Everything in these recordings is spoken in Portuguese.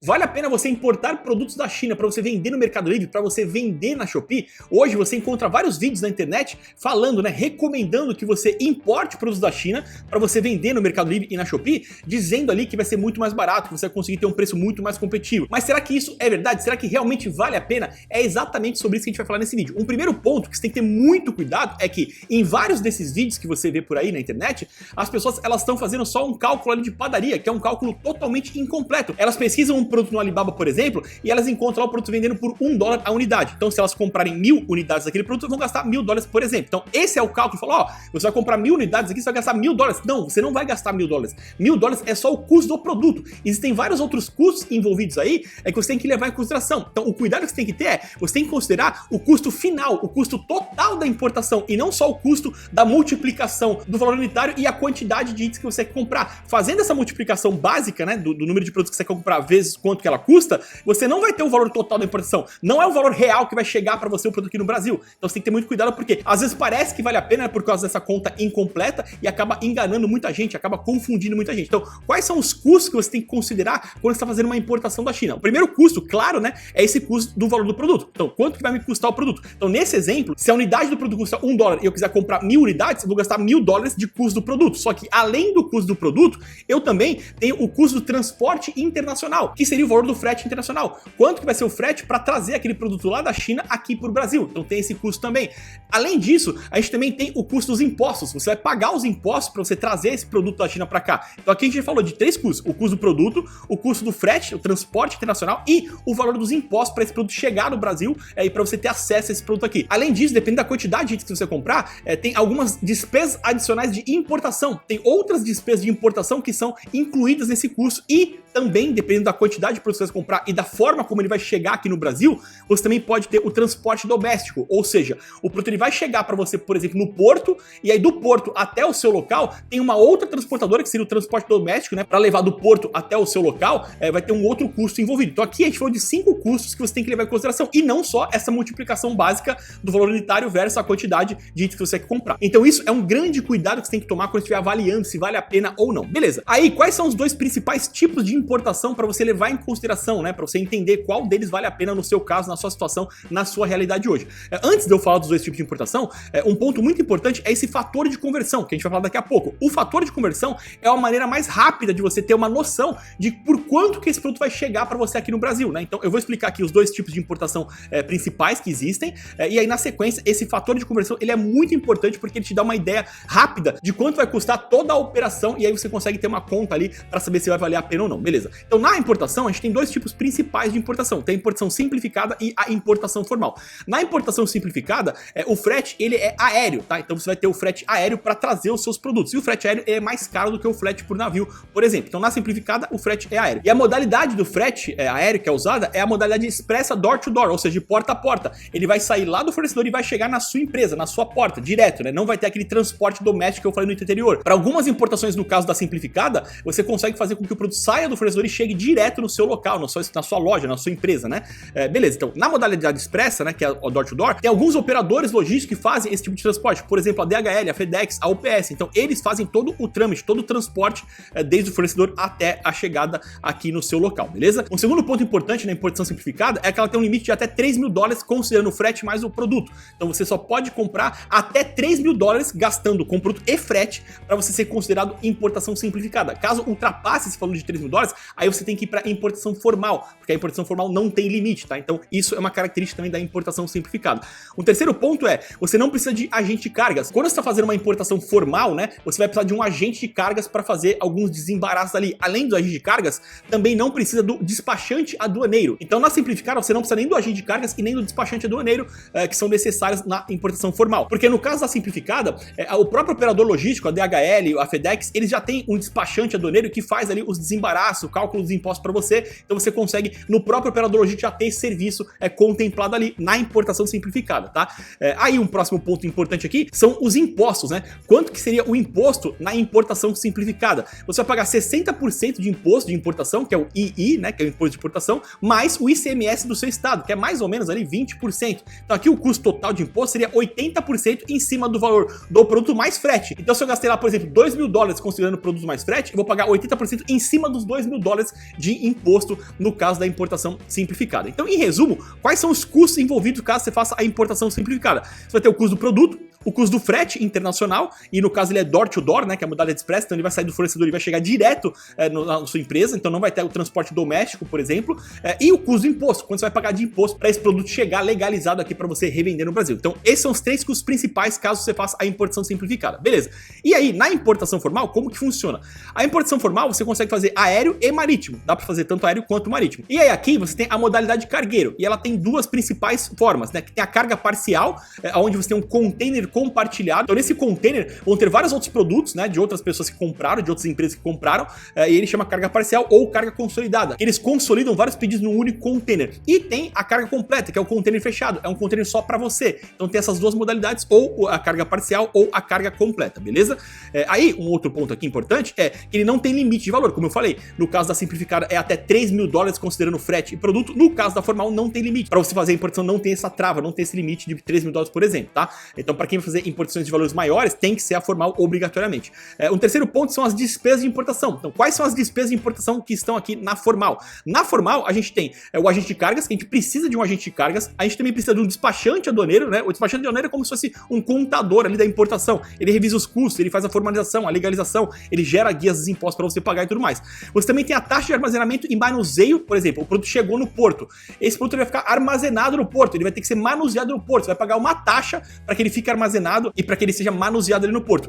Vale a pena você importar produtos da China para você vender no Mercado Livre, para você vender na Shopee? Hoje você encontra vários vídeos na internet falando, recomendando que você importe produtos da China para você vender no Mercado Livre e na Shopee, dizendo ali que vai ser muito mais barato, que você vai conseguir ter um preço muito mais competitivo. Mas será que isso é verdade? Será que realmente vale a pena? É exatamente sobre isso que a gente vai falar nesse vídeo. Um primeiro ponto que você tem que ter muito cuidado é que em vários desses vídeos que você vê por aí na internet, as pessoas elas estão fazendo só um cálculo ali de padaria, que é um cálculo totalmente incompleto. Elas pesquisam um produto no Alibaba, por exemplo, e elas encontram lá o produto vendendo por $1 a unidade. Então, se elas comprarem 1000 unidades daquele produto, vão gastar $1000, por exemplo. Então, esse é o cálculo. Fala, você vai comprar 1000 unidades aqui, você vai gastar $1000. Não, você não vai gastar $1000. $1000 é só o custo do produto. Existem vários outros custos envolvidos aí, que você tem que levar em consideração. Então, o cuidado que você tem que ter você tem que considerar o custo final, o custo total da importação, e não só o custo da multiplicação do valor unitário e a quantidade de itens que você quer comprar. Fazendo essa multiplicação básica, do número de produtos que você quer comprar vezes quanto que ela custa, você não vai ter o valor total da importação. Não é o valor real que vai chegar para você o produto aqui no Brasil. Então você tem que ter muito cuidado, porque às vezes parece que vale a pena por causa dessa conta incompleta e acaba enganando muita gente, acaba confundindo muita gente. Então, quais são os custos que você tem que considerar quando você está fazendo uma importação da China? O primeiro custo, claro, é esse custo do valor do produto. Então, quanto que vai me custar o produto? Então, nesse exemplo, se a unidade do produto custa $1 e eu quiser comprar 1000 unidades, eu vou gastar $1000 de custo do produto. Só que, além do custo do produto, eu também tenho o custo do transporte internacional, que seria o valor do frete internacional. Quanto que vai ser o frete para trazer aquele produto lá da China aqui para o Brasil? Então tem esse custo também. Além disso, a gente também tem o custo dos impostos. Você vai pagar os impostos para você trazer esse produto da China para cá. Então aqui a gente falou de 3 custos: o custo do produto, o custo do frete, o transporte internacional e o valor dos impostos para esse produto chegar no Brasil e para você ter acesso a esse produto aqui. Além disso, dependendo da quantidade de itens que você comprar, tem algumas despesas adicionais de importação. Tem outras despesas de importação que são incluídas nesse custo e também, dependendo da quantidade de produtos que você comprar e da forma como ele vai chegar aqui no Brasil, você também pode ter o transporte doméstico, ou seja, o produto ele vai chegar para você, por exemplo, no porto, e aí do porto até o seu local, tem uma outra transportadora, que seria o transporte doméstico, para levar do porto até o seu local, vai ter um outro custo envolvido. Então aqui a gente falou de 5 custos que você tem que levar em consideração, e não só essa multiplicação básica do valor unitário versus a quantidade de itens que você quer comprar. Então isso é um grande cuidado que você tem que tomar quando estiver avaliando se vale a pena ou não. Beleza. Aí, quais são os dois principais tipos de importação para você levar em consideração, para você entender qual deles vale a pena no seu caso, na sua situação, na sua realidade hoje? Antes de eu falar dos dois tipos de importação, um ponto muito importante é esse fator de conversão, que a gente vai falar daqui a pouco. O fator de conversão é uma maneira mais rápida de você ter uma noção de por quanto que esse produto vai chegar para você aqui no Brasil, Então eu vou explicar aqui os dois tipos de importação principais que existem, e aí na sequência, esse fator de conversão ele é muito importante porque ele te dá uma ideia rápida de quanto vai custar toda a operação, e aí você consegue ter uma conta ali para saber se vai valer a pena ou não, beleza? Então na importação a gente tem dois tipos principais de importação: tem a importação simplificada e a importação formal. Na importação simplificada, o frete ele é aéreo, Então você vai ter o frete aéreo para trazer os seus produtos, e o frete aéreo é mais caro do que o frete por navio, por exemplo. Então na simplificada o frete é aéreo. E a modalidade do frete aéreo que é usada é a modalidade expressa door to door, ou seja, de porta a porta. Ele vai sair lá do fornecedor e vai chegar na sua empresa, na sua porta, direto, Não vai ter aquele transporte doméstico que eu falei no anterior. Para algumas importações, no caso da simplificada, você consegue fazer com que o produto saia do fornecedor e chegue direto no seu local, na sua loja, na sua empresa, Beleza, então na modalidade expressa, que é o door to door, tem alguns operadores logísticos que fazem esse tipo de transporte, por exemplo, a DHL, a FedEx, a UPS. Então eles fazem todo o trâmite, todo o transporte desde o fornecedor até a chegada aqui no seu local, beleza? Um segundo ponto importante na importação simplificada é que ela tem um limite de até $3.000 considerando o frete mais o produto. Então você só pode comprar até $3.000 gastando com produto e frete para você ser considerado importação simplificada. Caso ultrapasse esse valor de $3.000, aí você tem que ir para importação formal, porque a importação formal não tem limite, Então isso é uma característica também da importação simplificada. Um terceiro ponto você não precisa de agente de cargas. Quando você está fazendo uma importação formal, você vai precisar de um agente de cargas para fazer alguns desembaraços ali. Além do agente de cargas, também não precisa do despachante aduaneiro. Então na simplificada você não precisa nem do agente de cargas e nem do despachante aduaneiro, que são necessários na importação formal. Porque no caso da simplificada, o próprio operador logístico, a DHL, a FedEx, eles já têm um despachante aduaneiro que faz ali os desembaraços, o cálculo dos impostos para você. Então você consegue, no próprio operador logístico, já ter esse serviço contemplado ali na importação simplificada, Aí um próximo ponto importante aqui são os impostos, Quanto que seria o imposto na importação simplificada? Você vai pagar 60% de imposto de importação, que é o II, que é o imposto de importação, mais o ICMS do seu estado, que é mais ou menos ali 20%. Então aqui o custo total de imposto seria 80% em cima do valor do produto mais frete. Então se eu gastei lá, por exemplo, $2.000 considerando produtos mais frete, eu vou pagar 80% em cima dos $2.000. mil dólares de imposto no caso da importação simplificada. Então, em resumo, quais são os custos envolvidos caso você faça a importação simplificada? Você vai ter o custo do produto, o custo do frete internacional, e no caso ele é door to door, né, que é a modalidade express, então ele vai sair do fornecedor e vai chegar direto na sua empresa, então não vai ter o transporte doméstico, por exemplo, e o custo do imposto, quando você vai pagar de imposto para esse produto chegar legalizado aqui para você revender no Brasil. Então esses são os 3 custos principais caso você faça a importação simplificada, beleza? E aí, na importação formal, como que funciona? A importação formal você consegue fazer aéreo e marítimo, dá para fazer tanto aéreo quanto marítimo. E aí aqui você tem a modalidade cargueiro, e ela tem 2 principais formas, né, que tem a carga parcial, onde você tem um container compartilhado. Então nesse container vão ter vários outros produtos, né, de outras pessoas que compraram, de outras empresas que compraram, e ele chama carga parcial ou carga consolidada. Eles consolidam vários pedidos num único container. E tem a carga completa, que é o container fechado, é um container só para você. Então tem essas 2 modalidades, ou a carga parcial ou a carga completa, beleza? Aí um outro ponto aqui importante é que ele não tem limite de valor, como eu falei. No caso da simplificada é até 3 mil dólares considerando frete e produto. No caso da formal não tem limite. Para você fazer a importação não tem essa trava, não tem esse limite de 3 mil dólares, por exemplo, tá? Então para quem vai fazer importações de valores maiores, tem que ser a formal obrigatoriamente. Um terceiro ponto são as despesas de importação. Então, quais são as despesas de importação que estão aqui na formal? Na formal, a gente tem o agente de cargas, que a gente precisa de um agente de cargas. A gente também precisa de um despachante aduaneiro, né? O despachante aduaneiro é como se fosse um contador ali da importação. Ele revisa os custos, ele faz a formalização, a legalização, ele gera guias dos impostos para você pagar e tudo mais. Você também tem a taxa de armazenamento e manuseio, por exemplo, o produto chegou no porto. Esse produto vai ficar armazenado no porto, ele vai ter que ser manuseado no porto. Você vai pagar uma taxa para que ele fique armazenado e para que ele seja manuseado ali no porto.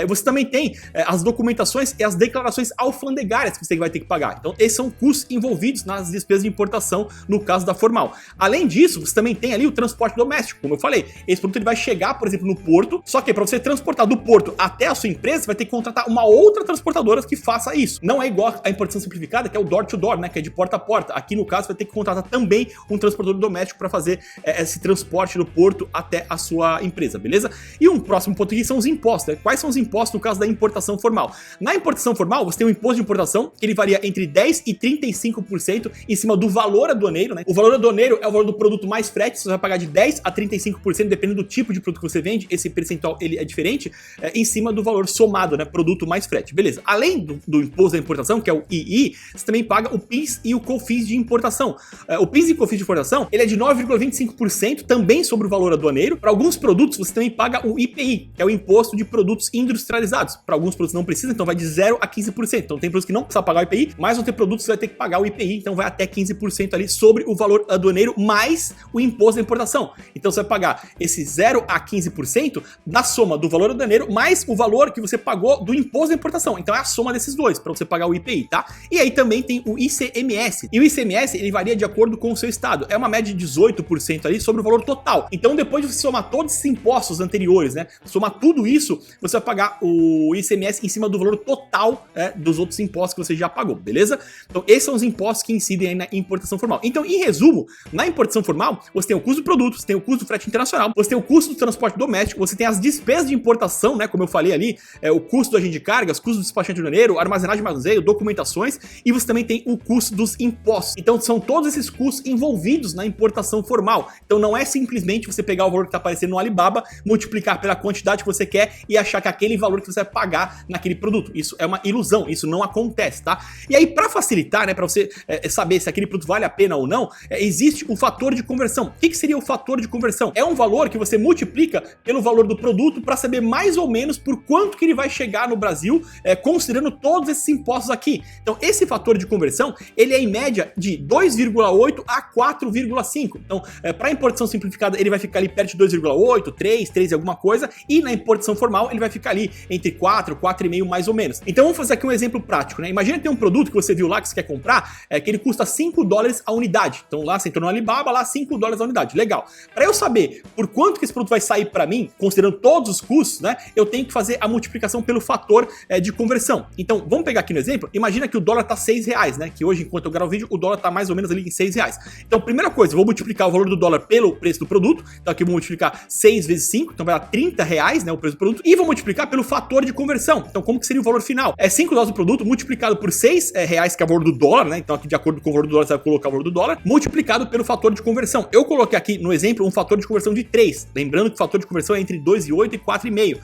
Você também tem as documentações e as declarações alfandegárias que você vai ter que pagar. Então, esses são custos envolvidos nas despesas de importação no caso da formal. Além disso, você também tem ali o transporte doméstico, como eu falei. Esse produto ele vai chegar, por exemplo, no porto, só que para você transportar do porto até a sua empresa, você vai ter que contratar uma outra transportadora que faça isso. Não é igual a importação simplificada, que é o door to door, né, que é de porta a porta. Aqui, no caso, você vai ter que contratar também um transportador doméstico para fazer esse transporte do porto até a sua empresa, beleza? E um próximo ponto aqui são os impostos, né? Quais são os impostos no caso da importação formal? Na importação formal, você tem um imposto de importação que ele varia entre 10% e 35% em cima do valor aduaneiro, né? O valor aduaneiro é o valor do produto mais frete, você vai pagar de 10% a 35%, dependendo do tipo de produto que você vende, esse percentual ele é diferente, em cima do valor somado, né? Produto mais frete, beleza? Além do imposto da importação, que é o II, você também paga o PIS e o COFINS de importação. O PIS e COFINS de importação, ele é de 9,25% também sobre o valor aduaneiro. Para alguns produtos, você também paga o IPI, que é o imposto de produtos industrializados. Para alguns produtos não precisa, então vai de 0% a 15%. Então tem produtos que não precisa pagar o IPI, mas vão ter produtos que você vai ter que pagar o IPI, então vai até 15% ali sobre o valor aduaneiro mais o imposto da importação. Então você vai pagar esse 0% a 15% da soma do valor aduaneiro mais o valor que você pagou do imposto da importação. Então é a soma desses dois para você pagar o IPI, tá? E aí também tem o ICMS. E o ICMS, ele varia de acordo com o seu estado. É uma média de 18% ali sobre o valor total. Então depois de você somar todos esses impostos anteriores, né? Somar tudo isso, você vai pagar o ICMS em cima do valor total dos outros impostos que você já pagou, beleza? Então esses são os impostos que incidem aí na importação formal. Então, em resumo, na importação formal, você tem o custo do produto, você tem o custo do frete internacional, você tem o custo do transporte doméstico, você tem as despesas de importação, né? Como eu falei ali, o custo do agente de cargas, custo do despachante aduaneiro, armazenagem e manuseio, documentações, e você também tem o custo dos impostos. Então, são todos esses custos envolvidos na importação formal. Então, não é simplesmente você pegar o valor que está aparecendo no Alibaba, multiplicar pela quantidade que você quer e achar que aquele valor que você vai pagar naquele produto. Isso é uma ilusão, isso não acontece, tá? E aí, para facilitar, né, para você saber se aquele produto vale a pena ou não, existe o fator de conversão. O que seria o fator de conversão? É um valor que você multiplica pelo valor do produto para saber mais ou menos por quanto que ele vai chegar no Brasil, considerando todos esses impostos aqui. Então, esse fator de conversão, ele é em média de 2,8 a 4,5. Então, para importação simplificada, ele vai ficar ali perto de 2,8, 3 e alguma coisa, e na importação formal, ele vai ficar ali entre 4, 4,5 mais ou menos. Então, vamos fazer aqui um exemplo prático, né? Imagina que tem um produto que você viu lá que você quer comprar, que ele custa 5 dólares a unidade. Então, lá você entrou no Alibaba, lá 5 dólares a unidade. Legal. Para eu saber por quanto que esse produto vai sair para mim, considerando todos os custos, né? Eu tenho que fazer a multiplicação pelo fator de conversão. Então, vamos pegar aqui no exemplo. Imagina que o dólar tá R$6, né? Que hoje, enquanto eu gravo o vídeo, o dólar tá mais ou menos ali em R$6. Então, primeira coisa, eu vou multiplicar o valor do dólar pelo preço do produto. Então, aqui eu vou multiplicar 6 vezes 5, então vai dar R$30, né? O preço do produto. E vou multiplicar pelo fator de conversão. Então, como que seria o valor final? É 5 dólares do produto multiplicado por R$6, que é o valor do dólar, né? Então, aqui de acordo com o valor do dólar, você vai colocar o valor do dólar, multiplicado pelo fator de conversão. Eu coloquei aqui no exemplo um fator de conversão de 3. Lembrando que o fator de conversão é entre 2,8 e 4,5.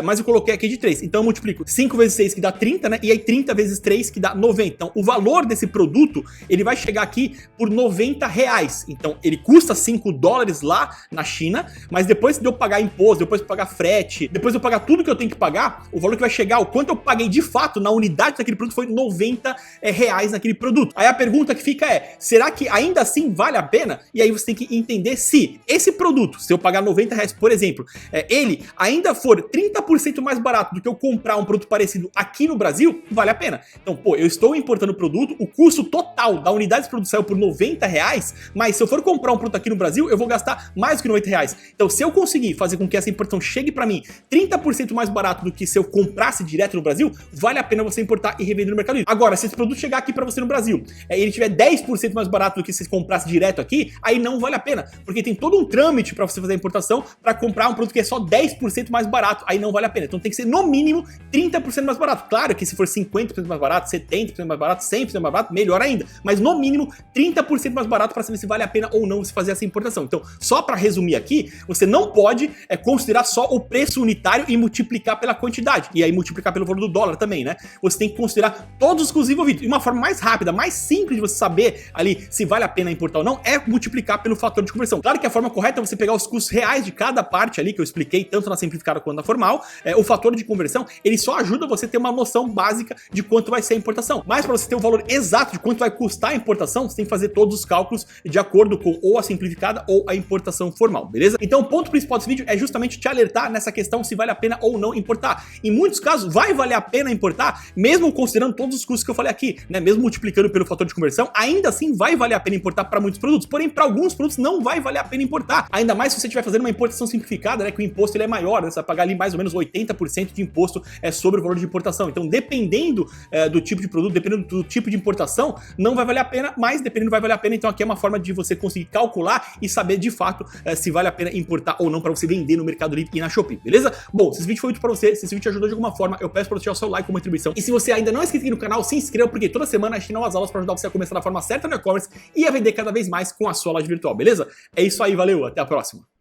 mas eu coloquei aqui de 3. Então eu multiplico 5 vezes 6 que dá 30, né? E aí 30 vezes 3 que dá 90. Então o valor desse produto, ele vai chegar aqui por R$90. Então ele custa $5 lá na China, mas depois de eu pagar imposto, depois de eu pagar frete, depois de eu pagar tudo que eu tenho que pagar, o valor que vai chegar, o quanto eu paguei de fato na unidade daquele produto foi R$90 naquele produto. Aí a pergunta que fica é, será que ainda assim vale a pena? E aí você tem que entender se esse produto, se eu pagar R$90, por exemplo, ele ainda for 30% mais barato do que eu comprar um produto parecido aqui no Brasil, vale a pena. Então, pô, eu estou importando o produto, o custo total da unidade de produto saiu por R$90, mas se eu for comprar um produto aqui no Brasil, eu vou gastar mais do que R$90. Então, se eu conseguir fazer com que essa importação chegue para mim 30% mais barato do que se eu comprasse direto no Brasil, vale a pena você importar e revender no Mercado Livre. Agora, se esse produto chegar aqui para você no Brasil, e ele tiver 10% mais barato do que se você comprasse direto aqui, aí não vale a pena, porque tem todo um trâmite para você fazer a importação para comprar um produto que é só 10% mais barato, aí não vale a pena. Então tem que ser no mínimo 30% mais barato. Claro que se for 50% mais barato, 70% mais barato, 100% mais barato, melhor ainda, mas no mínimo 30% mais barato para saber se vale a pena ou não você fazer essa importação. Então, só para resumir aqui, você não pode considerar só o preço unitário e multiplicar pela quantidade, e aí multiplicar pelo valor do dólar também, né? Você tem que considerar todos os custos envolvidos. E uma forma mais rápida, mais simples de você saber ali se vale a pena importar ou não, é multiplicar pelo fator de conversão. Claro que a forma correta é você pegar os custos reais de cada parte ali, que eu expliquei tanto na simplificada quanto na formal. O fator de conversão, ele só ajuda você a ter uma noção básica de quanto vai ser a importação. Mas para você ter um valor exato de quanto vai custar a importação, você tem que fazer todos os cálculos de acordo com ou a simplificada ou a importação formal, beleza? Então o ponto principal desse vídeo é justamente te alertar nessa questão se vale a pena ou não importar. Em muitos casos, vai valer a pena importar, mesmo considerando todos os custos que eu falei aqui, né? Mesmo multiplicando pelo fator de conversão, ainda assim vai valer a pena importar para muitos produtos. Porém, para alguns produtos não vai valer a pena importar. Ainda mais se você estiver fazendo uma importação simplificada, né? Que o imposto ele é maior, né? Você vai pagar ali mais ou menos 80% de imposto sobre o valor de importação. Então, dependendo do tipo de produto, dependendo do tipo de importação, não vai valer a pena, mas dependendo vai valer a pena. Então, aqui é uma forma de você conseguir calcular e saber de fato se vale a pena importar ou não para você vender no Mercado Livre e na Shopee, beleza? Bom, se esse vídeo foi útil para você, se esse vídeo te ajudou de alguma forma, eu peço para você deixar o seu like como contribuição. E se você ainda não é inscrito aqui no canal, se inscreva, porque toda semana a gente tem novas aulas para ajudar você a começar da forma certa no e-commerce e a vender cada vez mais com a sua loja virtual, beleza? É isso aí, valeu, até a próxima!